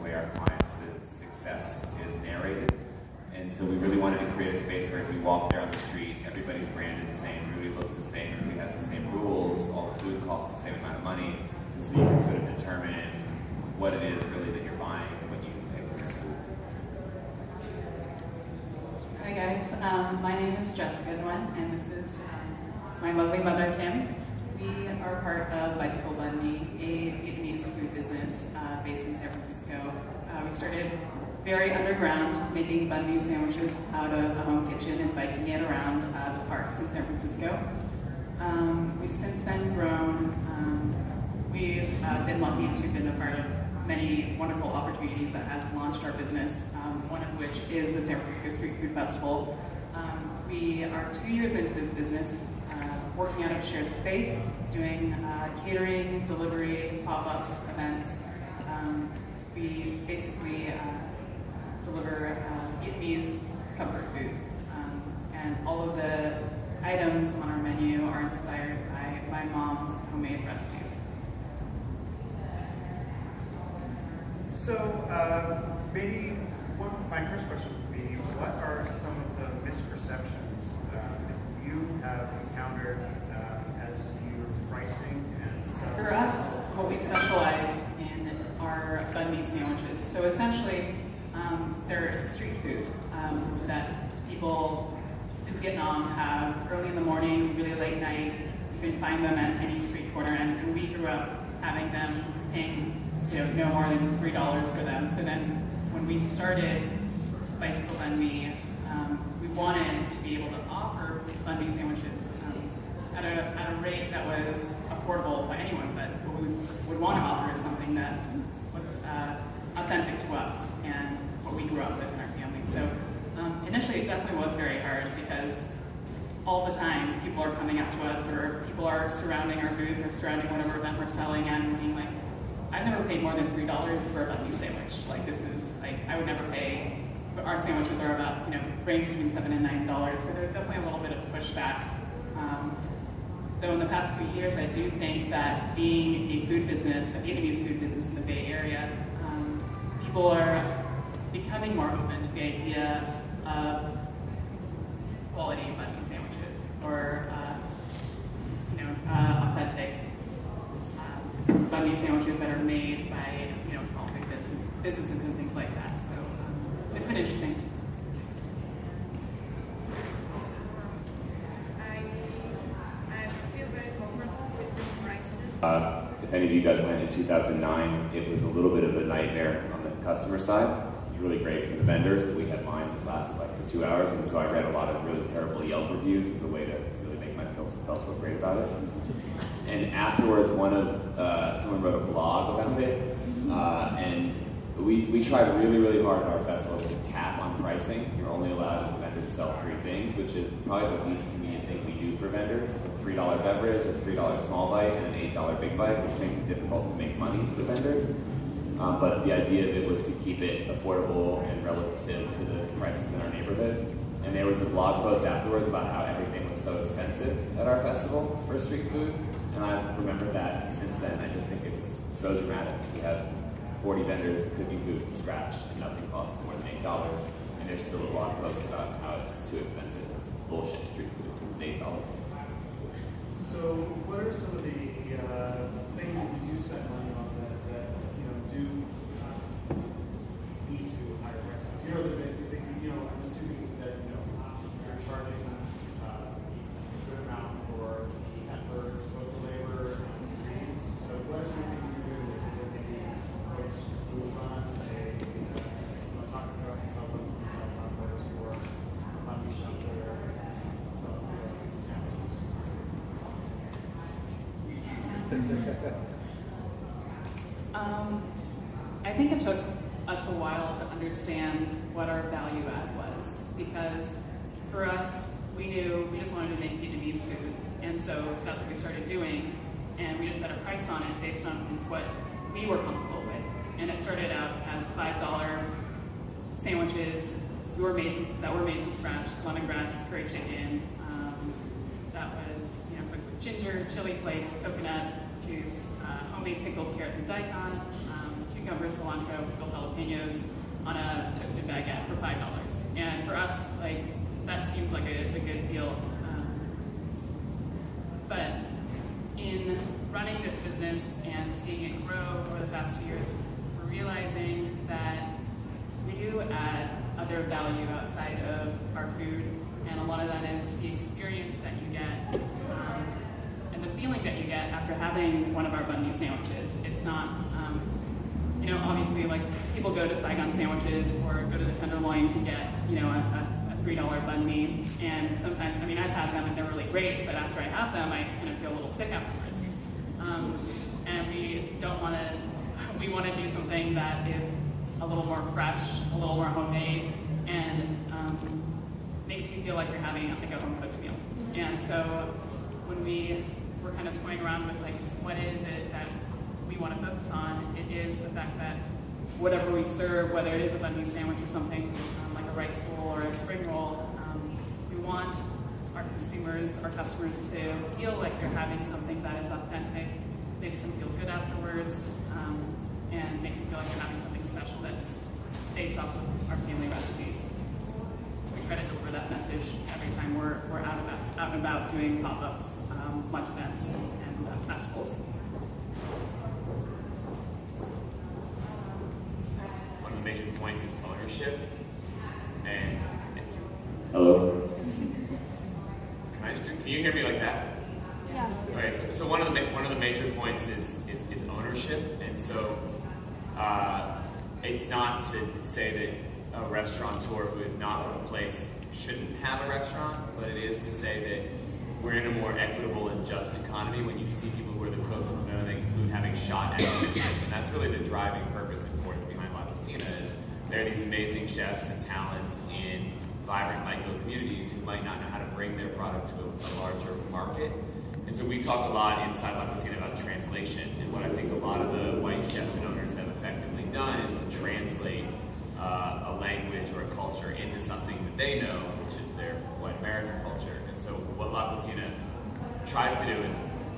the way our clients' success is narrated. And so we really wanted to create a space where if we walk down the street, everybody's branded the same, everybody looks the same, everybody has the same rules, all the food costs the same amount of money, and so you can sort of determine what it is really that you're buying and what you can pay for your food. Hi guys, my name is Jessica Nguyen, and this is my lovely mother, Kim. We are part of Bicycle Banh, a Vietnamese food business based in San Francisco. We started very underground, making banh mi sandwiches out of a home kitchen and biking it around the parks in San Francisco. We've since then grown. We've been lucky to have been a part of many wonderful opportunities that has launched our business, one of which is the San Francisco Street Food Festival. We are 2 years into this business, working out of a shared space, doing catering, delivery, pop-ups, events. We basically deliver Vietnamese comfort food. And all of the items on our menu are inspired by my mom's homemade recipes. So maybe my first question would be, what are some of the misperceptions that you have encountered as you're pricing and selling? For us, what we specialize in are banh mi sandwiches. So essentially, it's a street food that people in Vietnam have early in the morning, really late night. You can find them at any street corner, and we grew up having them, paying no more than $3 for them. So then when we started Bicycle Banh Mi, we wanted to be able to offer banh mi sandwiches at a rate that was affordable by anyone, but what we would want to offer is something that was authentic to us and what we grew up with in our family. So initially it definitely was very hard because all the time people are coming up to us or people are surrounding our booth or surrounding whatever event we're selling and being like, I've never paid more than $3 for a banh mi sandwich. Like this is, I would never pay, our sandwiches are about, range between $7 and $9. So there's definitely a little bit of pushback. Though in the past few years, I do think that being a food business, a Vietnamese food business in the Bay Area, people are becoming more open to the idea of quality banh mi sandwiches or, authentic banh mi sandwiches that are made by, small food businesses and things like that. So it's been interesting. If any of you guys went in 2009, it was a little bit of a nightmare on the customer side. It was really great for the vendors, but we had lines that lasted for 2 hours, and so I read a lot of really terrible Yelp reviews as a way to really make myself feel great about it. And afterwards, someone wrote a blog about it, and we tried really, really hard at our festival to cap on pricing. You're only allowed as a vendor to sell 3 things, which is probably the least convenient thing we do for vendors. It's a $3 beverage, a $3 small bite, and an $8 big bite, which makes it difficult to make money for the vendors. But the idea of it was to keep it affordable and relative to the prices in our neighborhood. And there was a blog post afterwards about how everything was so expensive at our festival for street food. And I've remembered that since then. I just think it's so dramatic. We have 40 vendors cooking food from scratch, and nothing costs more than $8. And there's still a blog post about how it's too expensive. It's bullshit street food. It's $8. So, what are some of the things that you do spend money on that do lead to higher prices? I'm assuming that you're charging a good amount for effort, disposable labor, and ingredients. So, what are some things you do that maybe folks who run a taco truck and sell them tacos or a coffee shop there sell sandwiches? I think it took us a while to understand what our value add was, because for us, we knew we just wanted to make Vietnamese food, and so that's what we started doing, and we just set a price on it based on what we were comfortable with. And it started out as $5 sandwiches that were made from scratch, lemongrass, curry chicken, that was cooked with ginger, chili flakes, coconut juice, homemade pickled carrots and daikon, cucumber, cilantro, pickled jalapenos on a toasted baguette for $5. And for us, like, that seemed like a good deal. But in running this business and seeing it grow over the past few years, we're realizing that we do add other value outside of our food, and a lot of that is the experience that you get and the feeling that you get after having one of our banh mi sandwiches. It's not, you know, obviously, like, people go to Saigon Sandwiches or go to the Tenderloin to get, you know, a $3 banh mi, and sometimes, I mean, I've had them and they're really great, but after I have them, I kind of feel a little sick afterwards. And we want to do something that is a little more fresh, a little more homemade, and makes you feel like you're having like a home cooked meal. And so when we were kind of toying around with like, what is it that we want to focus on, it is the fact that whatever we serve, whether it is a banh mi sandwich or something like a rice bowl or a spring roll, we want our consumers, our customers to feel like they're having something that is authentic, makes them feel good afterwards, and makes them feel like they're having something special that's based off of our family recipes. We try to deliver that message every time we're out and about doing pop-ups, lunch events, and festivals. One of the major points is ownership. And Hello? can you hear me like that? Yeah. Okay, so one of the major points is ownership, and so it's not to say that a restaurateur who is not from a place shouldn't have a restaurant, but it is to say that we're in a more equitable and just economy when you see people who are the cooks of making food having shot at ownership, and that's really the driving purpose and force behind Lacocina. Is there are these amazing chefs and talents in vibrant micro communities who might not know how to bring their product to a larger market. And so we talk a lot inside Lacocina about translation, and what I think a lot of the white chefs and owners have effectively done is to translate a language or a culture into something that they know, which is their white American culture. And so what Lacocina tries to do, and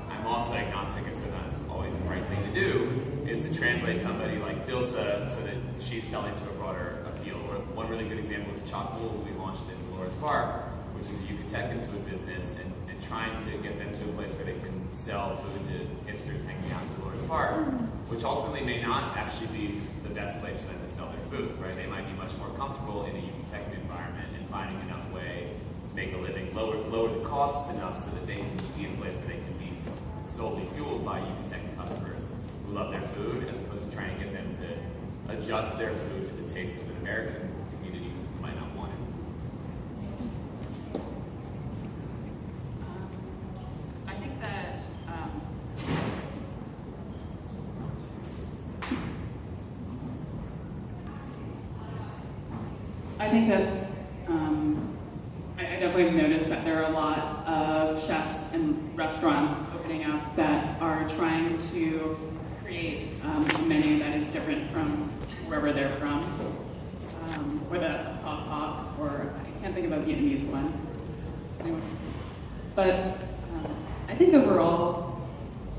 I'm also agnostic as to that this is always the right thing to do, is to translate somebody like Dilsa so that she's selling to a broader appeal. Or one really good example is Chakul, we launched in Dolores Park, which is a Yucatecan food business, and trying to get them to a place where they can sell food to hipsters hanging out in Dolores Park, which ultimately may not actually be the best place for them to sell their food, right? They might be much more comfortable in a Yucatecan environment and finding enough way to make a living, lower the costs enough so that they can be in a place where they can be solely fueled by Yucatecan customers who love their food, as opposed to trying to get them to adjust their food for the taste of an American community who might not want it. I think that I definitely have noticed that there are a lot of chefs and restaurants opening up that are trying to create a menu that is different from wherever they're from, whether that's a pop pop or I can't think of a Vietnamese one. Anyway. But I think overall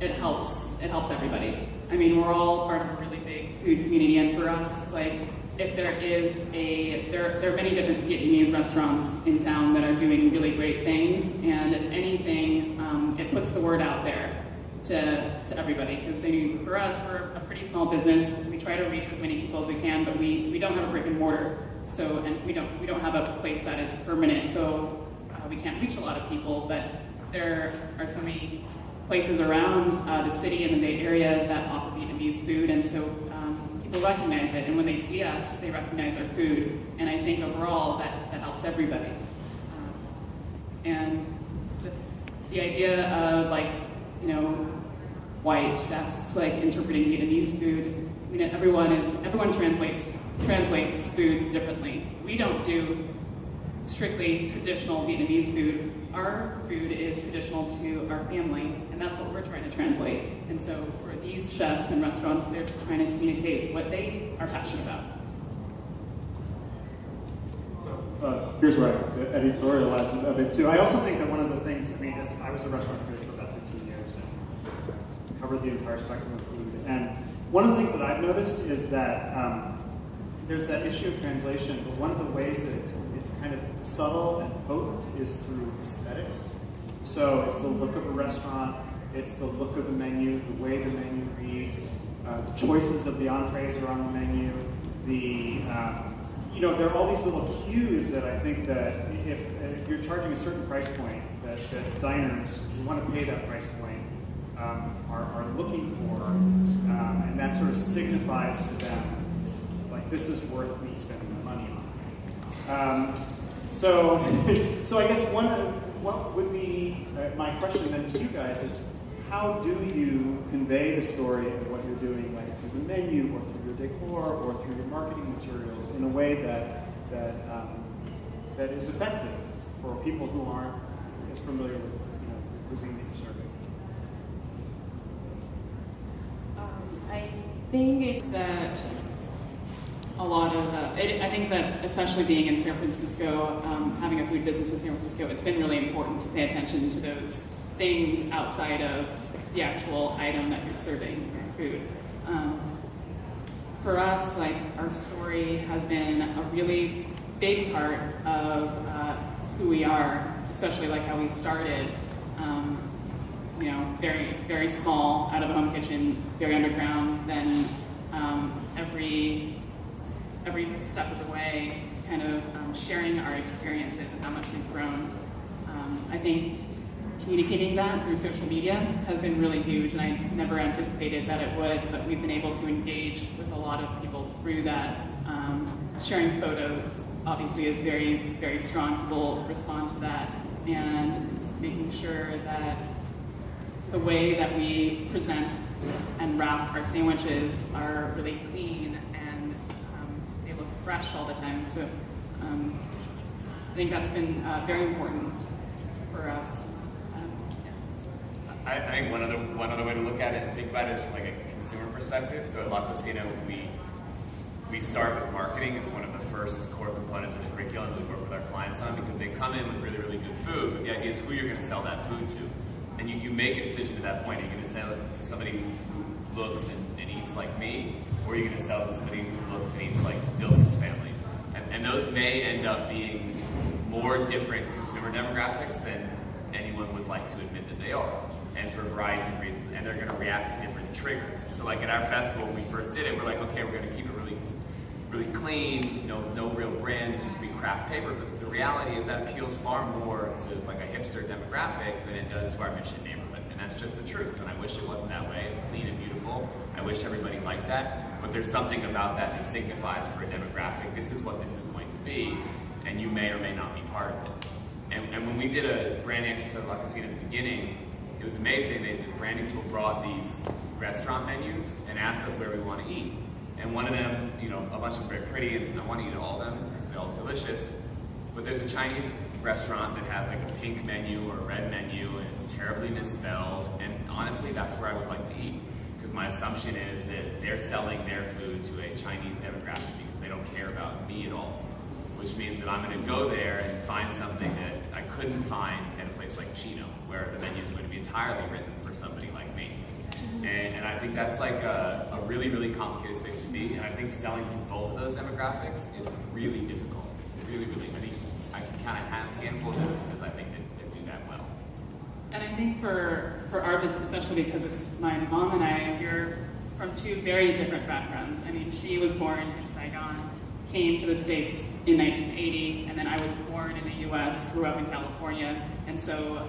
it helps everybody. I mean, we're all part of a really big food community, and for us, like, if there are many different Vietnamese restaurants in town that are doing really great things, and if anything, it puts the word out there to everybody. Because for us, we're a pretty small business. We try to reach as many people as we can, but we don't have a brick and mortar, and we don't have a place that is permanent. So we can't reach a lot of people. But there are so many places around the city and the Bay Area that offer Vietnamese food, and so people recognize it, and when they see us, they recognize our food, and I think overall that helps everybody. And the idea of, like, you know, white chefs like interpreting Vietnamese food, I mean, everyone translates food differently. We don't do strictly traditional Vietnamese food. Our food is traditional to our family, and that's what we're trying to translate. And so for these chefs and restaurants, they're just trying to communicate what they are passionate about. So here's where I have to editorialize a bit too. I also think that one of the things, I mean, I was a restaurant critic for about 15 years and covered the entire spectrum of food. And One of the things that I've noticed is that there's that issue of translation, but one of the ways that it's kind of subtle and potent is through aesthetics. So it's the look of a restaurant, it's the look of the menu, the way the menu reads, the choices of the entrees are on the menu, there are all these little cues that I think that if you're charging a certain price point, that diners who want to pay that price point are looking for, and that sort of signifies to them, like, this is worth me spending my money on. So I guess what would be my question then to you guys is, how do you convey the story of what you're doing, like through the menu or through your decor or through your marketing materials, in a way that is effective for people who aren't as familiar with cuisine that you're serving? I think it's that a lot of, I think that especially being in San Francisco, having a food business in San Francisco, it's been really important to pay attention to those things outside of the actual item that you're serving your food. For us, like, our story has been a really big part of who we are, especially like how we started, very, very small, out of a home kitchen, very underground, then every step of the way, kind of sharing our experiences and how much we've grown. I think communicating that through social media has been really huge, and I never anticipated that it would, but we've been able to engage with a lot of people through that. Sharing photos obviously is very, very strong. People respond to that, and making sure that the way that we present and wrap our sandwiches are really clean and they look fresh all the time. So I think that's been very important for us. I think one other way to look at it and think about it is from like a consumer perspective. So at Lacocina, we start with marketing. It's one of the first core components of the curriculum that we work with our clients on, because they come in with really, really good food, but the idea is who you're going to sell that food to. And you make a decision at that point. Are you going to sell it to somebody who looks and eats like me, or are you going to sell it to somebody who looks and eats like Dils's family? And those may end up being more different consumer demographics than anyone would like to admit that they are, and for a variety of reasons, and they're going to react to different triggers. So like at our festival, when we first did it, we're like, okay, we're going to keep it really, really clean, no real brands, just be craft paper. But the reality is that appeals far more to like a hipster demographic than it does to our mission neighborhood, and that's just the truth. And I wish it wasn't that way. It's clean and beautiful. I wish everybody liked that, but there's something about that that signifies for a demographic, this is what this is going to be, and you may or may not be part of it. And when we did a branding exercise at Lacocina at the beginning, it was amazing. The branding tool brought these restaurant menus and asked us where we want to eat. And one of them, a bunch of them very pretty, and I want to eat all of them because they're all delicious. But there's a Chinese restaurant that has like a pink menu or a red menu, and it's terribly misspelled. And honestly, that's where I would like to eat, because my assumption is that they're selling their food to a Chinese demographic because they don't care about me at all. Which means that I'm going to go there and find something that I couldn't find at a place like Chino, where the menu is going to be entirely written for somebody like me. And I think that's like a really, really complicated space to be. And I think selling to both of those demographics is really difficult. Really, really. I think I can kind of have a handful of businesses, I think, that do that well. And I think for our business, especially because it's my mom and I, we're from two very different backgrounds. I mean, she was born in Saigon, came to the States in 1980, and then I was born in the US, grew up in California, and so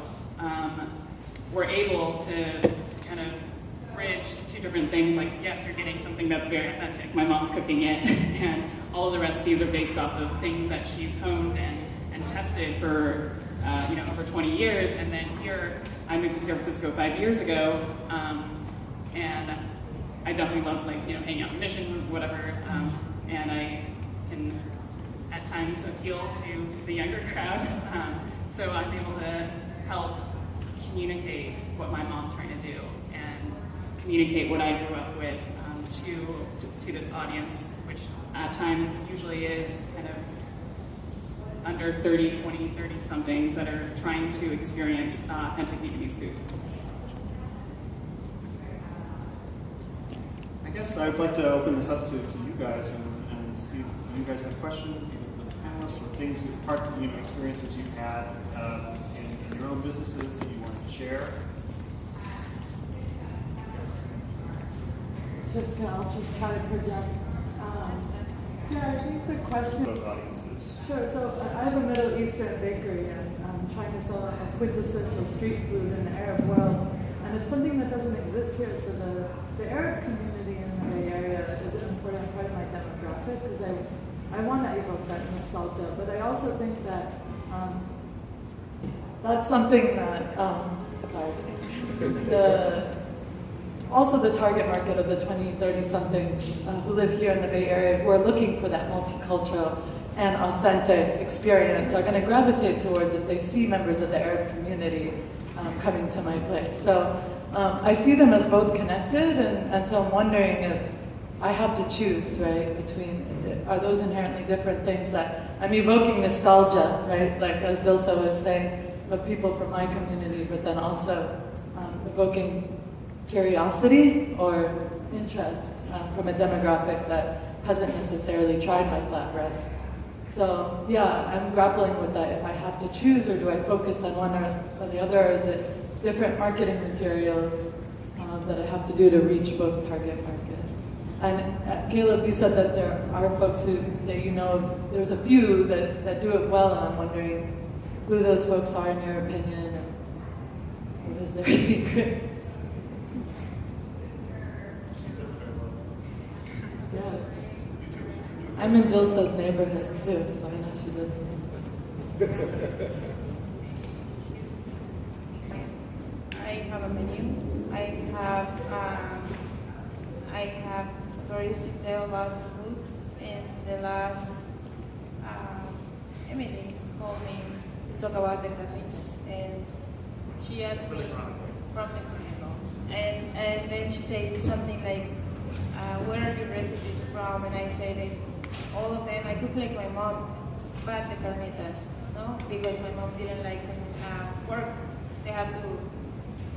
we're able to kind of bridge two different things. Like, yes, you're getting something that's very authentic. My mom's cooking it, and all of the recipes are based off of things that she's honed and tested for over 20 years. And then here, I moved to San Francisco 5 years ago, and I definitely love hanging out in Mission, whatever, and I can at times appeal to the younger crowd. So I'm able to help communicate what my mom's trying to do and communicate what I grew up with to this audience, which at times usually is kind of under 30, 20, 30 somethings that are trying to experience authentic Vietnamese food. I guess I'd like to open this up to you guys and see if you guys have questions, either for the panelists or things, experiences you've had in your own businesses that you wanted to share. I'll just try to project. Yeah, I think the question. Both audiences. Sure. So I have a Middle Eastern bakery, and I'm trying to sell a quintessential street food in the Arab world, and it's something that doesn't exist here. So the Arab community in the Bay Area is an important part of my demographic because I want to evoke that nostalgia, but I also think that that's something that also the target market of the 20, 30-somethings who live here in the Bay Area who are looking for that multicultural and authentic experience are going to gravitate towards if they see members of the Arab community coming to my place. So I see them as both connected, and so I'm wondering if I have to choose, right, between, are those inherently different things that I'm evoking nostalgia, right, like as Dilsa was saying, of people from my community, but then also evoking curiosity or interest from a demographic that hasn't necessarily tried my flatbreads. So yeah, I'm grappling with that. If I have to choose, or do I focus on one or the other, or is it different marketing materials that I have to do to reach both target markets? And Caleb, you said that there are folks that you know of, there's a few that do it well, and I'm wondering who those folks are in your opinion, and what is their secret? Yeah. I'm in Dilsa's neighborhood too, so I know she doesn't. I have a menu. I have stories to tell about food. In the last, Emily called me to talk about the cafes, and she asked me from the Chronicle, and then she said something like, where are your recipes from? And I said, all of them, I cook like my mom, but the carnitas, no? Because my mom didn't like pork. They have to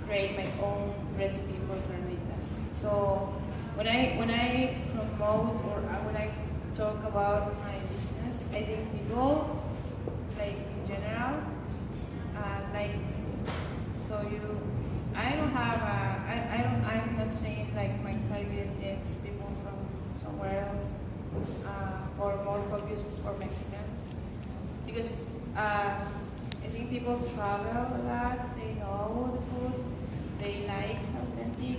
create my own recipe for carnitas. So when I promote or when I talk about my business, I think people, like in general, like, so I'm not saying like my target is people from somewhere else, or more focused for Mexicans, because I think people travel a lot, they know the food, they like authentic.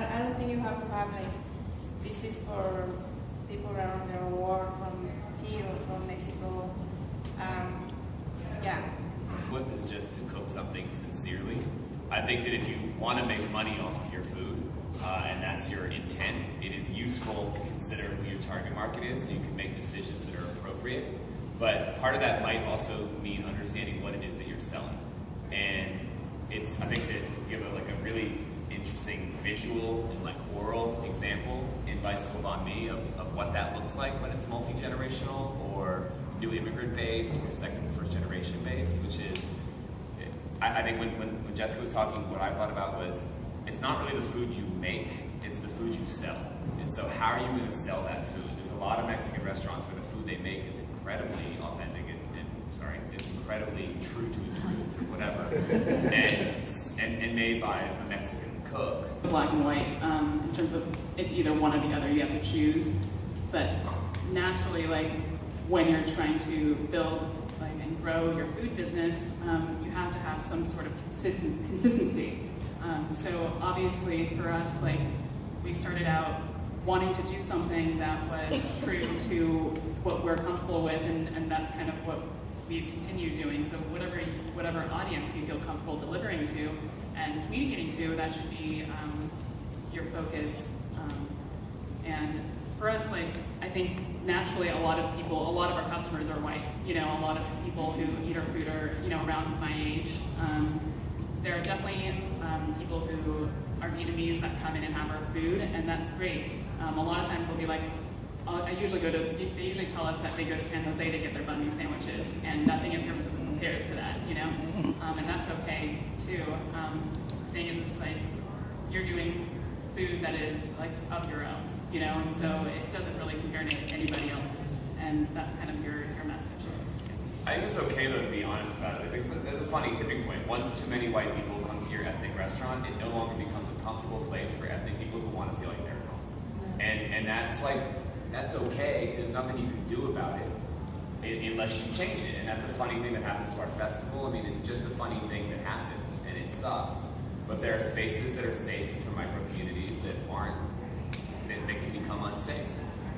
I don't think you have to have like, this is for people around the world from here or from Mexico. What is just to cook something sincerely. I think that if you want to make money off of your food, and that's your intent, it is useful to consider who your target market is so you can make decisions that are appropriate. But part of that might also mean understanding what it is that you're selling. And I think that you have a really interesting visual and like oral example in Bicycle Banh Mi of what that looks like when it's multi-generational or new immigrant based or second and first generation based, which is, I think when Jessica was talking, what I thought about was, it's not really the food you make, it's the food you sell. And so how are you going to sell that food? There's a lot of Mexican restaurants where the food they make is incredibly authentic it's incredibly true to its roots or whatever, and made by a Mexican cook. Black and white, in terms of it's either one or the other, you have to choose. But naturally, like when you're trying to build and grow your food business, you have to have some sort of consistency. So obviously for us, like we started out wanting to do something that was true to what we're comfortable with, and that's kind of what we continue doing. So whatever audience you feel comfortable delivering to and communicating to, that should be your focus. And for us, like I think naturally a lot of our customers are white. A lot of people who eat our food are around my age. There are definitely people who are Vietnamese that come in and have our food, and that's great. A lot of times they'll be like, they usually tell us that they go to San Jose to get their banh mi sandwiches, and nothing against San Francisco, adheres to that, you know, and that's okay too. The thing is, it's like you're doing food that is like of your own, you know, and so it doesn't really compare to anybody else's, and that's kind of your message. I think it's okay though to be honest about it. There's a funny tipping point. Once too many white people come to your ethnic restaurant, it no longer becomes a comfortable place for ethnic people who want to feel like they're at home. And that's like, that's okay. There's nothing you can do about it unless you change it. And that's a funny thing that happens to our festival. I mean, it's just a funny thing that happens, and it sucks. But there are spaces that are safe for micro communities that aren't, that can become unsafe.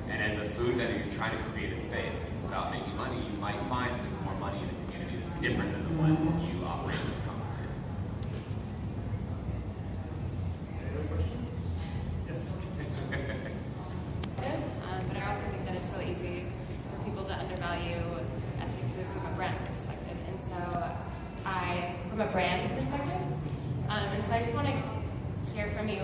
And as a food vendor, you're trying to create a space. About making money, you might find that there's more money in a community that's different than the one you operate this company in. Any other questions? Yes. But I also think that it's really easy for people to undervalue ethnic food from a brand perspective. And so from a brand perspective, and so I just want to hear from you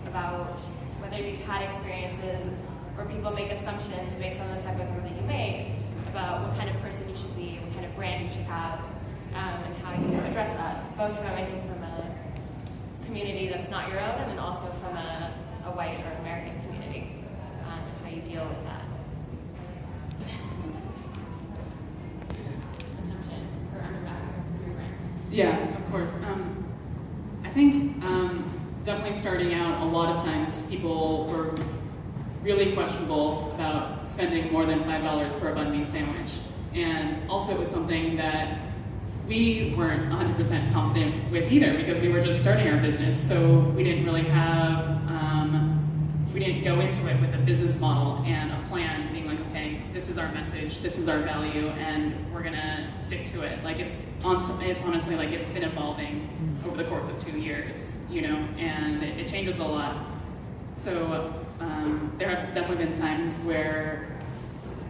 about whether you've had experiences where people make assumptions based on the type of food that you make about what kind of person you should be, what kind of brand you should have, and how you address that, both from, I think, from a community that's not your own, and then also from a white or American community, and how you deal with that. Assumption or undervalue your brand. Yeah, of course. I think definitely starting out, a lot of times people were really questionable about spending more than $5 for a banh mi sandwich. And also it was something that we weren't 100% confident with either, because we were just starting our business. So we didn't really have, we didn't go into it with a business model and a plan, being like, okay, this is our message, this is our value, and we're gonna stick to it. Like it's honestly like it's been evolving over the course of 2 years, you know, and it changes a lot. So there have definitely been times where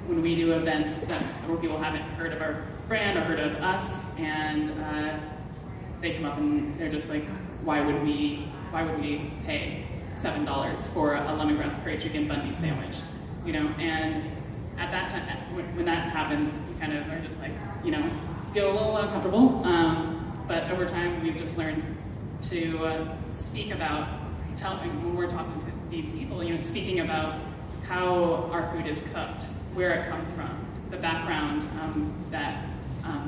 when we do events where people haven't heard of our brand or heard of us, and they come up and they're just like, why would we pay $7 for a lemongrass curry chicken banh mi sandwich, you know? And at that time, when that happens, you kind of are just like, you know, feel a little uncomfortable. But over time, we've just learned to speak about, when we're talking to these people, you know, speaking about how our food is cooked, where it comes from, the background that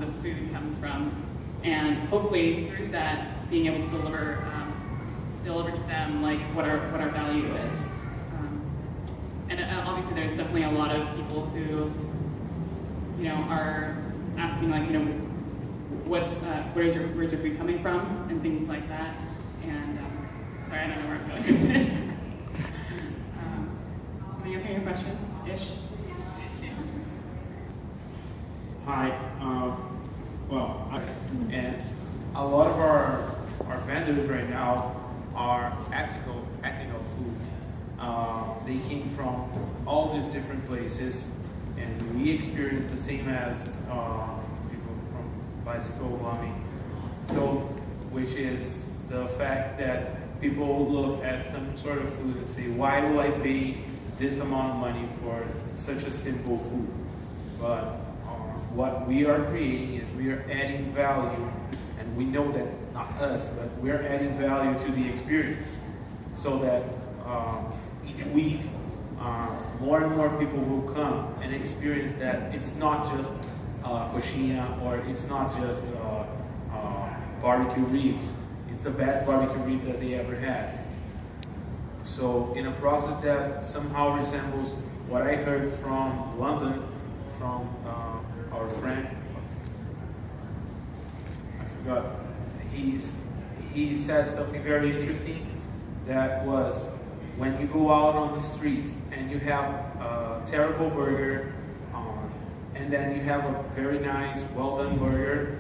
the food comes from, and hopefully through that, being able to deliver to them like what our value is. And obviously, there's definitely a lot of people who, you know, are asking like, you know, where's your food coming from, and things like that. And sorry, I don't know where I'm going with this. Am I answering your question, Ish? Hi. And a lot of our vendors right now are ethical food. They came from all these different places, and we experience the same as people from bicycle farming. So, which is the fact that people look at some sort of food and say, why will I pay this amount of money for such a simple food? But what we are creating is we are adding value, and we know that not us, but we're adding value to the experience, so that each week more and more people will come and experience that it's not just coxinha, or it's not just barbecue ribs. It's the best barbecue rib that they ever had. So in a process that somehow resembles what I heard from London, from our friend, I forgot, he said something very interesting, that was, when you go out on the streets and you have a terrible burger, and then you have a very nice, well-done burger,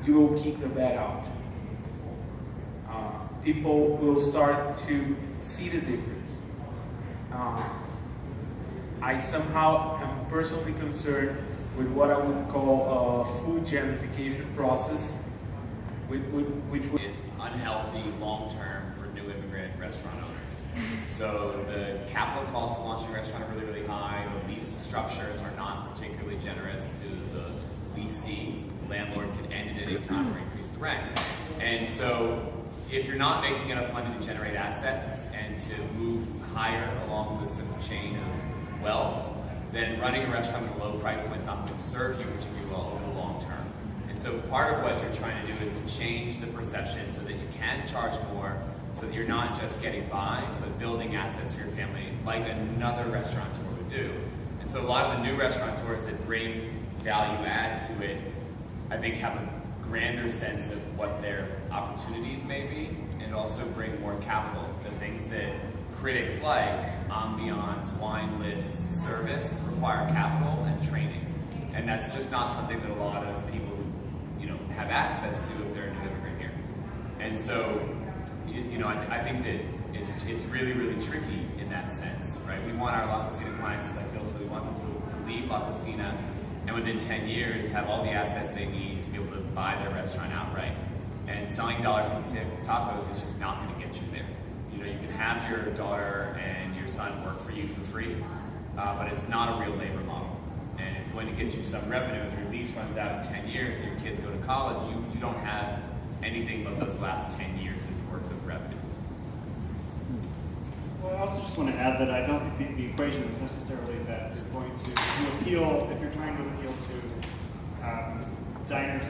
you will kick the bad out. People will start to see the difference. I somehow am personally concerned with what I would call a food gentrification process, which is unhealthy long-term for new immigrant restaurant owners. So the capital costs of launching a restaurant are really, really high. The lease structures are not particularly generous to the leasee. landlord can end it at any time or increase the rent. And so if you're not making enough money to generate assets and to move higher along the sort of chain of wealth, then running a restaurant with a low price point is not going to serve you particularly well over the long term. And so part of what you're trying to do is to change the perception so that you can charge more, so that you're not just getting by, but building assets for your family like another restaurateur would do. And so a lot of the new restaurateurs that bring value add to it, I think have a grander sense of what their opportunities may be, and also bring more capital. The things that critics like, ambiance, wine lists, service, require capital and training. And that's just not something that a lot of people who, have access to if they're a new immigrant here. And so, I think that it's really, really tricky in that sense, right? We want our Lacocina clients, like Dilsa, we want them to leave Lacocina and within 10 years have all the assets they need to be able to buy their restaurant outright. And selling $1.50 tacos is just not going to get you there. You can have your daughter and your son work for you for free, but it's not a real labor model. And it's going to get you some revenue. If your lease runs out in 10 years and your kids go to college, you don't have anything but those last 10 years' worth of revenue. Well, I also just want to add that I don't think the equation is necessarily that you're going to appeal, if you're trying to appeal to diners